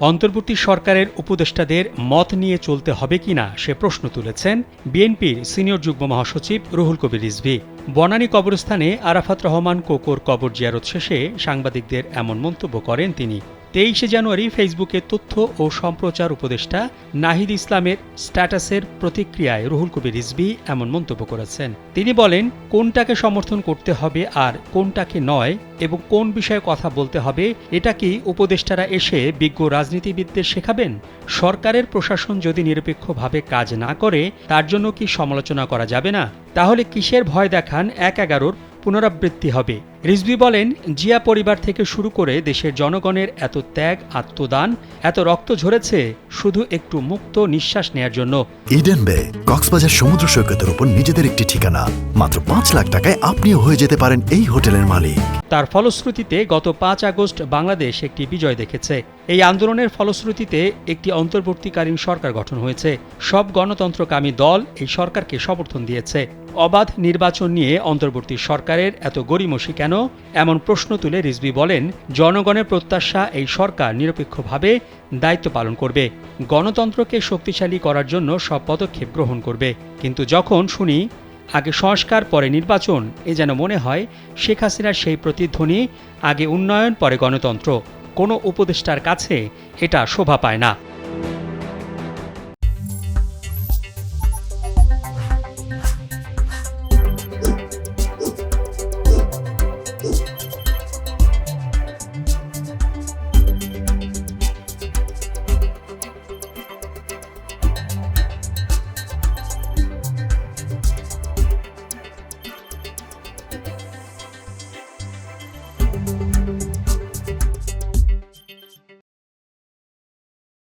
অন্তর্বর্তী সরকারের উপদেষ্টাদের মত নিয়ে চলতে হবে কিনা সে প্রশ্ন তুলেছেন বিএনপির সিনিয়র যুগ্ম মহাসচিব রুহুল কবির রিজভী। বনানী কবরস্থানে আরাফাত রহমান কোকোর কবর জিয়ারত শেষে সাংবাদিকদের এমন মন্তব্য করেন তিনি। 23শে জানুয়ারি ফেসবুকে তথ্য ও সম্প্রচার উপদেষ্টা নাহিদ ইসলামের স্ট্যাটাসের প্রতিক্রিয়ায় রুহুল কবির রিজভী এমন মন্তব্য করেছেন। তিনি বলেন, কোনটাকে সমর্থন করতে হবে আর কোনটাকে নয় এবং কোন বিষয়ে কথা বলতে হবে এটা কি উপদেষ্টারা এসে বিজ্ঞ রাজনীতিবিদদের শেখাবেন? সরকারের প্রশাসন যদি নিরপেক্ষভাবে কাজ না করে তার জন্য কি সমালোচনা করা যাবে না? তাহলে কিসের ভয় দেখান ১/১১-র পুনরাবৃত্তি হবে? রিজভী বলেন, জিয়া পরিবার থেকে শুরু করে দেশের জনগণের এত ত্যাগ, আত্মদান, এত রক্ত ঝরেছে শুধু একটু মুক্ত নিঃশ্বাস নেয়ার জন্য। ইডেন বে কক্সবাজার সমুদ্র সৈকতের উপর নিজেদের একটি ঠিকানা। মাত্র ৫ লাখ টাকায় আপনিও হয়ে যেতে পারেন এই হোটেলের মালিক। তার ফলশ্রুতিতে গত ৫ আগস্ট বাংলাদেশ একটি বিজয় দেখেছে। এই আন্দোলনের ফলশ্রুতিতে একটি অন্তর্বর্তীকালীন সরকার গঠন হয়েছে। সব গণতন্ত্রকামী দল এই সরকারকে সমর্থন দিয়েছে। অবাধ নির্বাচন নিয়ে অন্তর্বর্তী সরকারের এত গড়িমসি কেন? এমন প্রশ্ন তুলে রিজভী বলেন, জনগণের প্রত্যাশা এই সরকার নিরপেক্ষভাবে দায়িত্ব পালন করবে, গণতন্ত্রকে শক্তিশালী করার জন্য সব পদক্ষেপ গ্রহণ করবে। কিন্তু যখন শুনি আগে সংস্কার পরে নির্বাচন, এ যেন মনে হয় শেখ হাসিনার সেই প্রতিধ্বনি, আগে উন্নয়ন পরে গণতন্ত্র। কোনো উপদেষ্টার কাছে এটা শোভা পায় না।